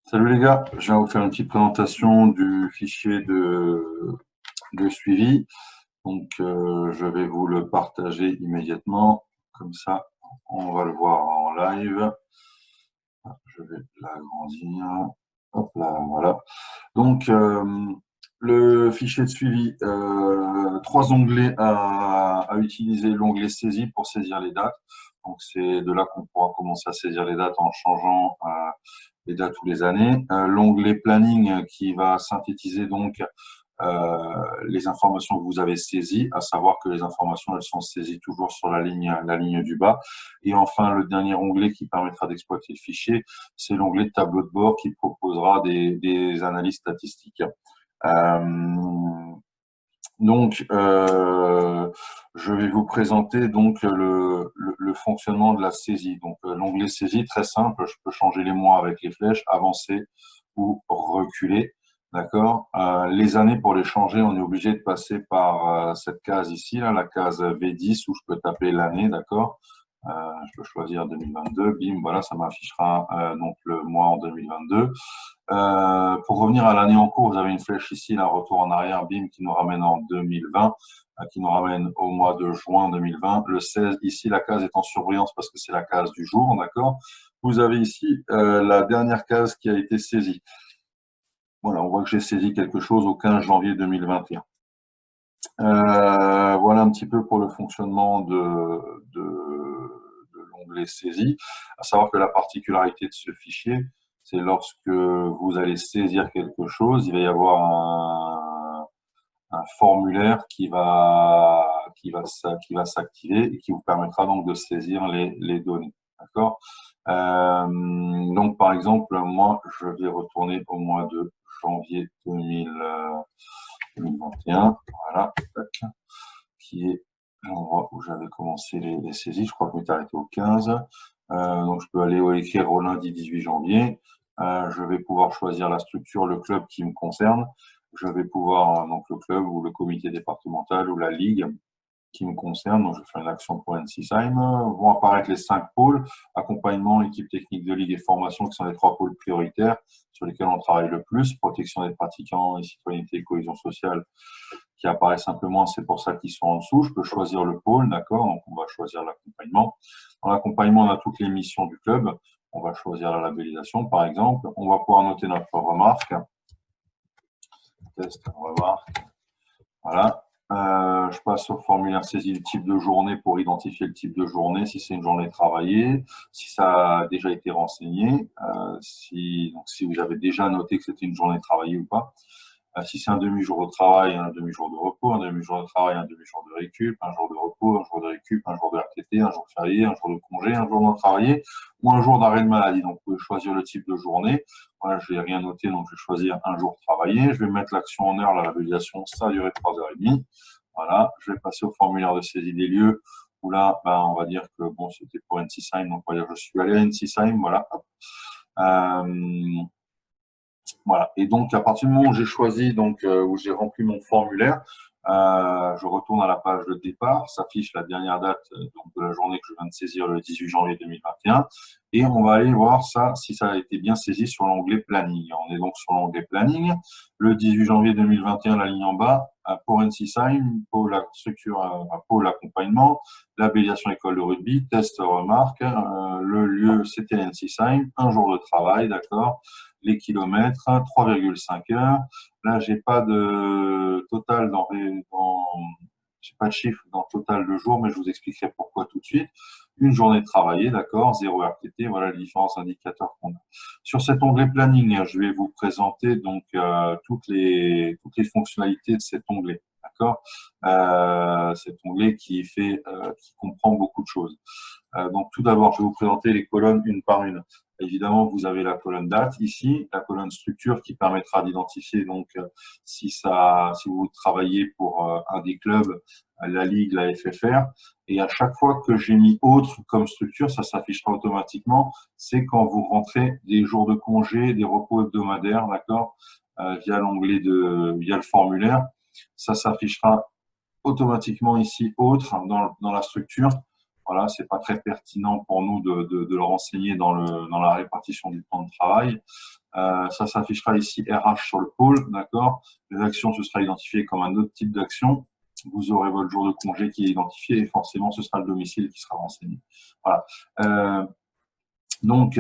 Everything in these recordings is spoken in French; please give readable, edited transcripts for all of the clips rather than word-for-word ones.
Salut les gars, je viens vous faire une petite présentation du fichier de suivi. Donc, je vais vous le partager immédiatement. Comme ça, on va le voir en live. Je vais l'agrandir. Hop là, voilà. Donc, le fichier de suivi, trois onglets à utiliser. L'onglet saisie pour saisir les dates. Donc, c'est de là qu'on pourra commencer à saisir les dates en changeant les dates tous les années. L'onglet planning qui va synthétiser donc les informations que vous avez saisies, à savoir que les informations elles sont saisies toujours sur la ligne du bas. Et enfin, le dernier onglet qui permettra d'exploiter le fichier, c'est l'onglet tableau de bord qui proposera des analyses statistiques. Donc, je vais vous présenter donc le fonctionnement de la saisie. Donc, l'onglet saisie, très simple, je peux changer les mois avec les flèches, avancer ou reculer. D'accord. Les années, pour les changer, on est obligé de passer par cette case ici, là, la case V10, où je peux taper l'année, d'accord. Je peux choisir 2022, bim, voilà, ça m'affichera donc le mois en 2022. Pour revenir à l'année en cours, vous avez une flèche ici, là, retour en arrière, bim, qui nous ramène en 2020, qui nous ramène au mois de juin 2020. Le 16, ici, la case est en surbrillance parce que c'est la case du jour, d'accord. Vous avez ici la dernière case qui a été saisie. Voilà, on voit que j'ai saisi quelque chose au 15 janvier 2021. Voilà un petit peu pour le fonctionnement de l'onglet saisie. À savoir que la particularité de ce fichier, c'est lorsque vous allez saisir quelque chose, il va y avoir un formulaire qui va s'activer et qui vous permettra donc de saisir les données. D'accord. Donc, par exemple, moi, je vais retourner au mois de janvier 2021, voilà, qui est l'endroit où j'avais commencé les saisies. Je crois que je m'étais arrêté au 15. Donc, je peux aller écrire au lundi 18 janvier. Je vais pouvoir choisir la structure, le club qui me concerne. Je vais pouvoir, donc le club ou le comité départemental ou la ligue qui me concerne. Donc, je vais faire une action pour NCSIM. Vont apparaître les 5 pôles: accompagnement, équipe technique de ligue et formation, qui sont les 3 pôles prioritaires sur lesquels on travaille le plus. Protection des pratiquants et citoyenneté et cohésion sociale, qui apparaît simplement, c'est pour ça qu'ils sont en dessous. Je peux choisir le pôle, d'accord. Donc, on va choisir l'accompagnement. Dans l'accompagnement, on a toutes les missions du club. On va choisir la labellisation, par exemple. On va pouvoir noter notre remarque. Test, remarque. Voilà. Je passe au formulaire saisie du type de journée pour identifier le type de journée, si c'est une journée travaillée, si ça a déjà été renseigné, donc si vous avez déjà noté que c'était une journée travaillée ou pas. Si c'est un demi-jour de travail, un demi-jour de repos, un demi-jour de travail, un demi-jour de récup, un jour de repos, un jour de récup, un jour de RTT, un jour férié, un jour de congé, un jour non travaillé ou un jour d'arrêt de maladie. Donc, vous pouvez choisir le type de journée. Voilà, je n'ai rien noté, donc je vais choisir un jour travaillé. Je vais mettre l'action en heure, la labellisation, ça a duré 3h30. Voilà, je vais passer au formulaire de saisie des lieux, où là, on va dire que bon, c'était pour NCSIM, donc on va dire je suis allé à NCSIM, voilà. Voilà. Et donc, à partir du moment où j'ai choisi, donc, où j'ai rempli mon formulaire, je retourne à la page de départ, s'affiche la dernière date donc, de la journée que je viens de saisir, le 18 janvier 2021, et on va aller voir ça, si ça a été bien saisi sur l'onglet planning. On est donc sur l'onglet planning. Le 18 janvier 2021, la ligne en bas, pour NCSIM, pour la structure, pour l'accompagnement, labellisation école de rugby, test remarque, le lieu c'était NCSIM, un jour de travail, d'accord, les kilomètres, 3,5 heures. Là, j'ai pas de total j'ai pas de chiffre dans le total de jours, mais je vous expliquerai pourquoi tout de suite. Une journée travaillée, d'accord, 0 RTT, voilà les différents indicateurs qu'on a. Sur cet onglet planning, je vais vous présenter donc toutes les fonctionnalités de cet onglet, d'accord. Cet onglet qui comprend beaucoup de choses. Donc tout d'abord, je vais vous présenter les colonnes une par une. Évidemment, vous avez la colonne date ici, la colonne structure qui permettra d'identifier donc si vous travaillez pour un des clubs, la Ligue, la FFR. Et à chaque fois que j'ai mis autre comme structure, ça s'affichera automatiquement. C'est quand vous rentrez des jours de congé, des repos hebdomadaires, d'accord, via via le formulaire. Ça s'affichera automatiquement ici autre dans la structure. Voilà, c'est pas très pertinent pour nous de le renseigner dans la répartition du temps de travail. Ça s'affichera ici RH sur le pôle, d'accord. Les actions, ce sera identifié comme un autre type d'action. Vous aurez votre jour de congé qui est identifié et forcément, ce sera le domicile qui sera renseigné. Voilà. Donc,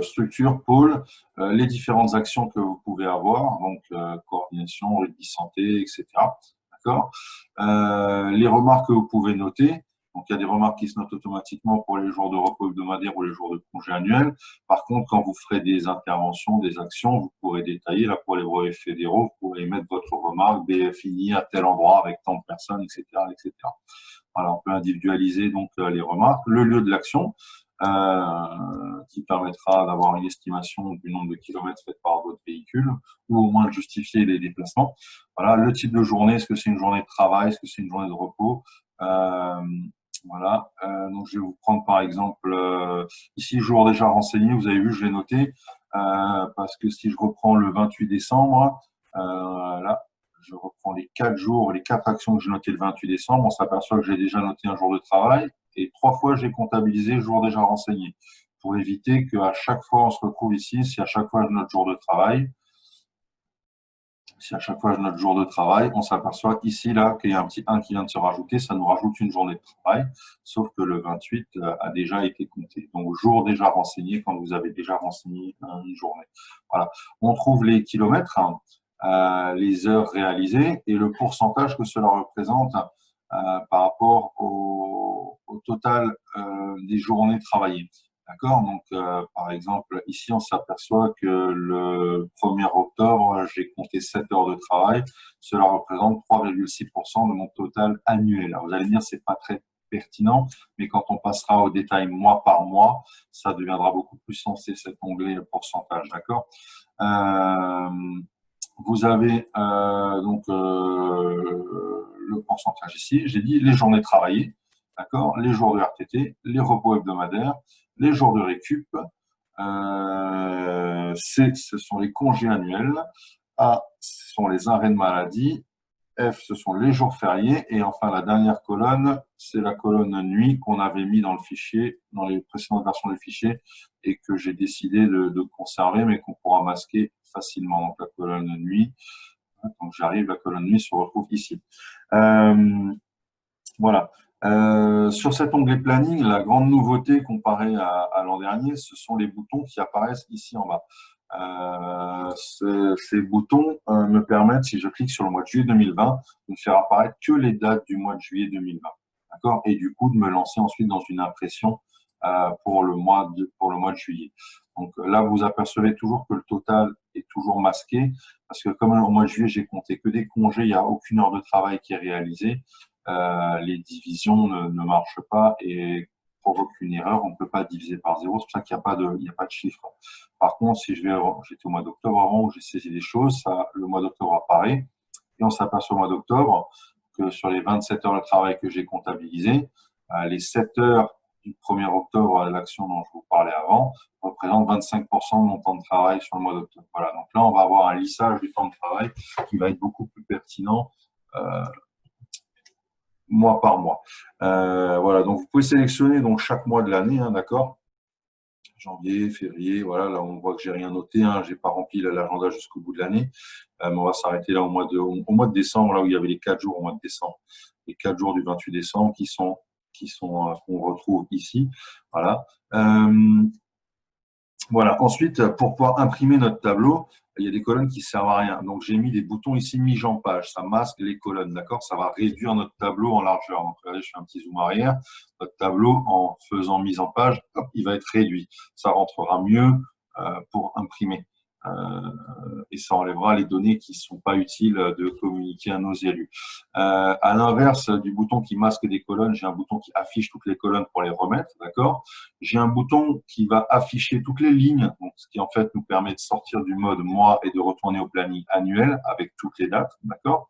structure, pôle, les différentes actions que vous pouvez avoir, donc coordination, rugby santé, etc. D'accord. Les remarques que vous pouvez noter. Donc, il y a des remarques qui se notent automatiquement pour les jours de repos hebdomadaire ou les jours de congé annuel. Par contre, quand vous ferez des interventions, des actions, vous pourrez détailler. Là, pour les brevets fédéraux, vous pourrez mettre votre remarque BFI à tel endroit avec tant de personnes, etc., etc. Alors, on peut individualiser donc les remarques, le lieu de l'action, qui permettra d'avoir une estimation du nombre de kilomètres faits par votre véhicule, ou au moins de justifier les déplacements. Voilà, le type de journée, est-ce que c'est une journée de travail, est-ce que c'est une journée de repos, voilà. Donc, je vais vous prendre par exemple ici, jour déjà renseigné, vous avez vu, je l'ai noté, parce que si je reprends le 28 décembre, là, je reprends les 4 jours, les 4 actions que j'ai notées le 28 décembre, on s'aperçoit que j'ai déjà noté un jour de travail et 3 fois j'ai comptabilisé jour déjà renseigné pour éviter qu'à chaque fois on se retrouve ici, si à chaque fois je note jour de travail, on s'aperçoit ici, là, qu'il y a un petit 1 qui vient de se rajouter, ça nous rajoute une journée de travail, sauf que le 28 a déjà été compté. Donc, jour déjà renseigné quand vous avez déjà renseigné une journée. Voilà. On trouve les kilomètres, les heures réalisées et le pourcentage que cela représente par rapport au total des journées travaillées. D'accord. Donc, par exemple, ici, on s'aperçoit que le 1er octobre, j'ai compté 7 heures de travail. Cela représente 3,6% de mon total annuel. Alors, vous allez me dire, c'est pas très pertinent, mais quand on passera au détail mois par mois, ça deviendra beaucoup plus sensé, cet onglet pourcentage. D'accord. Vous avez donc le pourcentage ici. J'ai dit les journées travaillées, d'accord, les jours de RTT, les repos hebdomadaires, les jours de récup. C, ce sont les congés annuels. A, ce sont les arrêts de maladie. F, ce sont les jours fériés. Et enfin, la dernière colonne, c'est la colonne nuit qu'on avait mis dans le fichier, dans les précédentes versions du fichier, et que j'ai décidé de conserver, mais qu'on pourra masquer facilement. Donc, la colonne nuit. Donc, j'arrive, la colonne nuit se retrouve ici. Voilà. Sur cet onglet planning, la grande nouveauté comparée à l'an dernier, ce sont les boutons qui apparaissent ici en bas. Ces boutons me permettent, si je clique sur le mois de juillet 2020, de ne faire apparaître que les dates du mois de juillet 2020. D'accord. Et du coup, de me lancer ensuite dans une impression pour le mois de juillet. Donc là, vous apercevez toujours que le total est toujours masqué, parce que comme au mois de juillet, j'ai compté que des congés, il n'y a aucune heure de travail qui est réalisée. Les divisions ne marchent pas et provoquent une erreur. On ne peut pas diviser par 0. C'est pour ça qu'il n'y a pas de chiffre. Par contre, si j'étais au mois d'octobre avant où j'ai saisi des choses, le mois d'octobre apparaît et on s'aperçoit au mois d'octobre que sur les 27 heures de travail que j'ai comptabilisées, les 7 heures du 1er octobre à l'action dont je vous parlais avant représentent 25% de mon temps de travail sur le mois d'octobre. Voilà. Donc là, on va avoir un lissage du temps de travail qui va être beaucoup plus pertinent mois par mois. Voilà, donc vous pouvez sélectionner donc chaque mois de l'année, hein, d'accord. Janvier, février, voilà, là on voit que j'ai rien noté, hein, j'ai pas rempli l'agenda jusqu'au bout de l'année, mais on va s'arrêter là au mois de décembre, là où il y avait les 4 jours au mois de décembre, les 4 jours du 28 décembre qu'on retrouve ici, voilà. Voilà. Ensuite, pour pouvoir imprimer notre tableau, il y a des colonnes qui ne servent à rien. Donc, j'ai mis des boutons ici mise en page. Ça masque les colonnes, d'accord? Ça va réduire notre tableau en largeur. Donc, regardez, je fais un petit zoom arrière. Notre tableau, en faisant mise en page, hop, il va être réduit. Ça rentrera mieux pour imprimer. Et ça enlèvera les données qui ne sont pas utiles de communiquer à nos élus. À l'inverse du bouton qui masque des colonnes, j'ai un bouton qui affiche toutes les colonnes pour les remettre, d'accord? J'ai un bouton qui va afficher toutes les lignes, donc ce qui en fait nous permet de sortir du mode mois et de retourner au planning annuel avec toutes les dates, d'accord?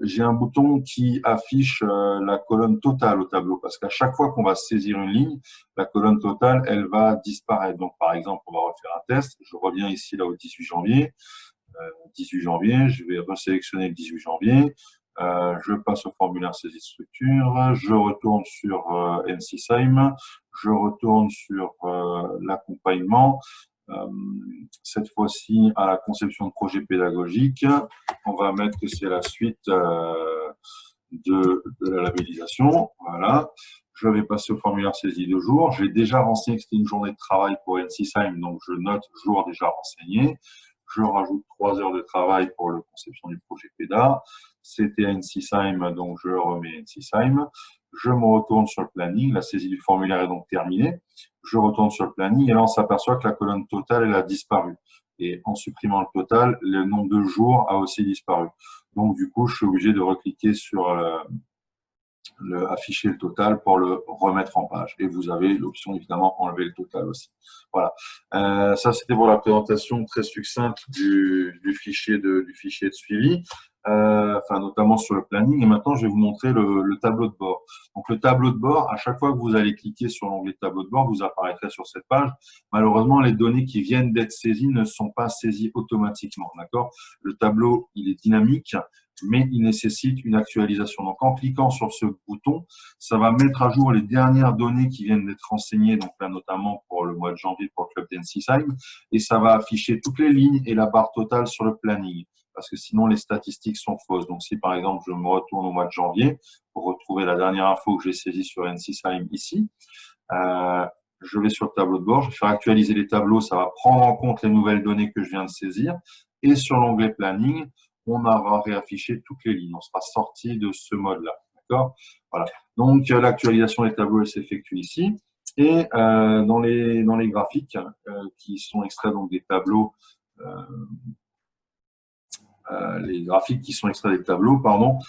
J'ai un bouton qui affiche la colonne totale au tableau, parce qu'à chaque fois qu'on va saisir une ligne, la colonne totale, elle va disparaître. Donc, par exemple, on va refaire un test. Je reviens ici là au 18 janvier. 18 janvier, je vais resélectionner le 18 janvier. Je passe au formulaire saisie de structure. Je retourne sur MC-SIME. Je retourne sur l'accompagnement. Cette fois-ci, à la conception de projet pédagogique, on va mettre que c'est la suite de la labellisation. Voilà. Je vais passer au formulaire saisie de jour. J'ai déjà renseigné que c'était une journée de travail pour NCSIME, donc je note jour déjà renseigné. Je rajoute 3 heures de travail pour la conception du projet PEDA. C'était NCSIME, donc je remets NCSIME. Je me retourne sur le planning. La saisie du formulaire est donc terminée. Je retourne sur le planning et là, on s'aperçoit que la colonne totale, elle a disparu. Et en supprimant le total, le nombre de jours a aussi disparu. Donc, du coup, je suis obligé de recliquer sur afficher le total pour le remettre en page. Et vous avez l'option, évidemment, enlever le total aussi. Voilà. Ça, c'était pour la présentation très succincte du fichier de suivi. Enfin, notamment sur le planning. Et maintenant, je vais vous montrer le tableau de bord. Donc, le tableau de bord, à chaque fois que vous allez cliquer sur l'onglet tableau de bord, vous apparaîtrez sur cette page. Malheureusement, les données qui viennent d'être saisies ne sont pas saisies automatiquement. D'accord? Le tableau, il est dynamique, mais il nécessite une actualisation. Donc, en cliquant sur ce bouton, ça va mettre à jour les dernières données qui viennent d'être renseignées, donc là, notamment pour le mois de janvier pour le club d'NCSIME, et ça va afficher toutes les lignes et la barre totale sur le planning, parce que sinon, les statistiques sont fausses. Donc, si par exemple, je me retourne au mois de janvier pour retrouver la dernière info que j'ai saisie sur NCSIME ici, je vais sur le tableau de bord, je vais faire actualiser les tableaux, ça va prendre en compte les nouvelles données que je viens de saisir, et sur l'onglet planning, on aura réaffiché toutes les lignes. On sera sorti de ce mode-là. D'accord? Voilà. Donc, l'actualisation des tableaux s'effectue ici. Et dans les graphiques qui sont extraits donc, des tableaux, les graphiques qui sont extraits des tableaux, pardon,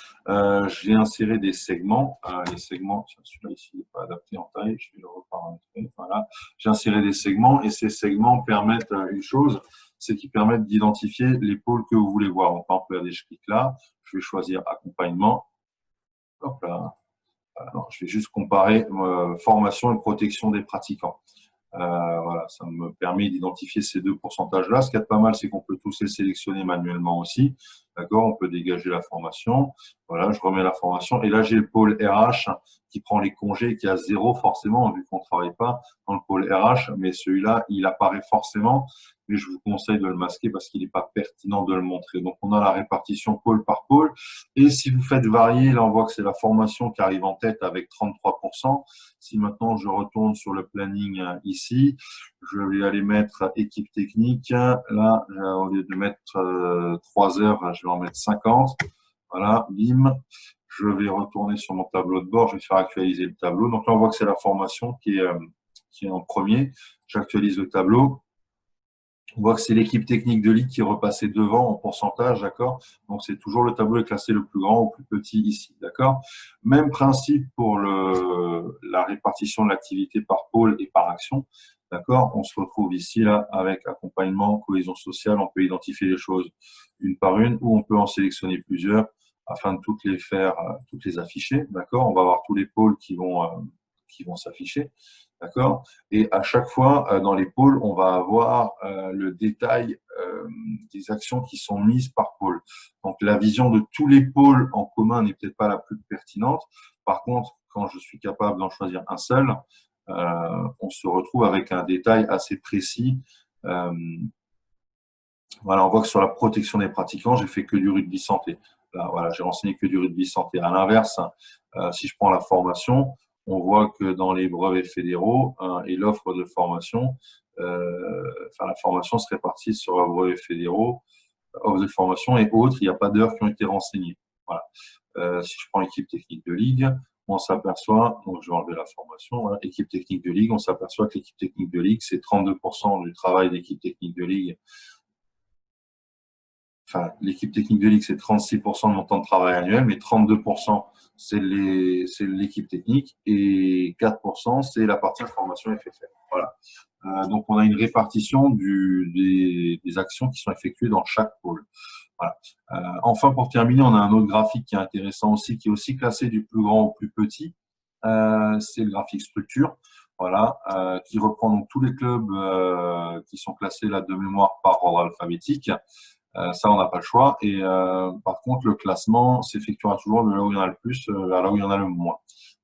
j'ai inséré des segments. Les segments, celui-là ici n'est pas adapté en taille, je vais le reparamétrer. Voilà. J'ai inséré des segments et ces segments permettent une chose, c'est qu'ils permettent d'identifier les pôles que vous voulez voir. Donc, par exemple, regardez, je clique là, je vais choisir accompagnement. Hop là. Alors, je vais juste comparer formation et protection des pratiquants. Voilà, ça me permet d'identifier ces deux pourcentages-là. Ce qui est pas mal, c'est qu'on peut tous les sélectionner manuellement aussi. D'accord, on peut dégager la formation. Voilà, je remets la formation. Et là, j'ai le pôle RH qui prend les congés, qui a 0 forcément, vu qu'on ne travaille pas dans le pôle RH. Mais celui-là, il apparaît forcément. Mais je vous conseille de le masquer parce qu'il n'est pas pertinent de le montrer. Donc, on a la répartition pôle par pôle. Et si vous faites varier, là, on voit que c'est la formation qui arrive en tête avec 33%. Si maintenant, je retourne sur le planning ici, je vais aller mettre équipe technique. Là, au lieu de mettre 3 heures, je vais en mettre 50. Voilà, bim. Je vais retourner sur mon tableau de bord. Je vais faire actualiser le tableau. Donc là, on voit que c'est la formation qui est en premier. J'actualise le tableau. On voit que c'est l'équipe technique de ligue qui est repassée devant en pourcentage, d'accord? Donc, c'est toujours le tableau est classé le plus grand ou plus petit ici, d'accord? Même principe pour la répartition de l'activité par pôle et par action, d'accord? On se retrouve ici, là, avec accompagnement, cohésion sociale. On peut identifier les choses une par une ou on peut en sélectionner plusieurs afin de toutes les faire, toutes les afficher, d'accord? On va avoir tous les pôles qui vont s'afficher. D'accord? Et à chaque fois, dans les pôles, on va avoir le détail des actions qui sont mises par pôle. Donc, la vision de tous les pôles en commun n'est peut-être pas la plus pertinente. Par contre, quand je suis capable d'en choisir un seul, on se retrouve avec un détail assez précis. Voilà, on voit que sur la protection des pratiquants, j'ai fait que du rugby santé. Là, voilà, j'ai renseigné que du rugby santé. À l'inverse, si je prends la formation, on voit que dans les brevets fédéraux et l'offre de formation, la formation se répartit sur brevets fédéraux, offre de formation et autres. Il n'y a pas d'heures qui ont été renseignées. Voilà. Si je prends équipe technique de ligue, on s'aperçoit, donc je vais enlever la formation, voilà, équipe technique de ligue, on s'aperçoit que l'équipe technique de ligue, c'est 32% du travail d'équipe technique de ligue. Enfin, l'équipe technique de ligue, c'est 36% de mon temps de travail annuel, mais 32%, c'est l'équipe technique et 4%, c'est la partie information FFR. Voilà. Donc, on a une répartition des actions qui sont effectuées dans chaque pôle. Voilà. Enfin, pour terminer, on a un autre graphique qui est intéressant aussi, qui est aussi classé du plus grand au plus petit. C'est le graphique structure. Voilà, qui reprend donc tous les clubs qui sont classés là de mémoire par ordre alphabétique. Ça, on n'a pas le choix. Et par contre, le classement s'effectuera toujours de là où il y en a le plus à là où il y en a le moins.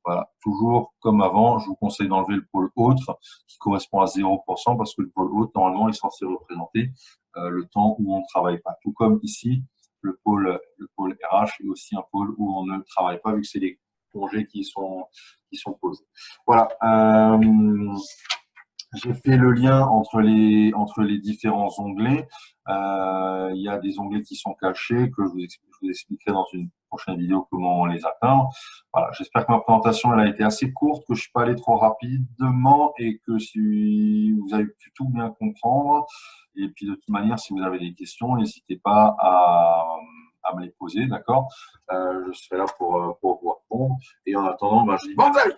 Voilà, toujours comme avant, je vous conseille d'enlever le pôle autre qui correspond à 0% parce que le pôle autre, normalement, est censé représenter le temps où on ne travaille pas. Tout comme ici, le pôle RH est aussi un pôle où on ne travaille pas vu que c'est les congés qui sont posés. Voilà. J'ai fait le lien entre les différents onglets. Il y a des onglets qui sont cachés que je vous expliquerai dans une prochaine vidéo comment on les atteint. Voilà, j'espère que ma présentation elle a été assez courte, que je suis pas allé trop rapidement et que si vous avez pu tout bien comprendre. Et puis de toute manière, si vous avez des questions, n'hésitez pas à me les poser, d'accord? Je serai là pour vous répondre. Et en attendant, ben, je dis bonne veille!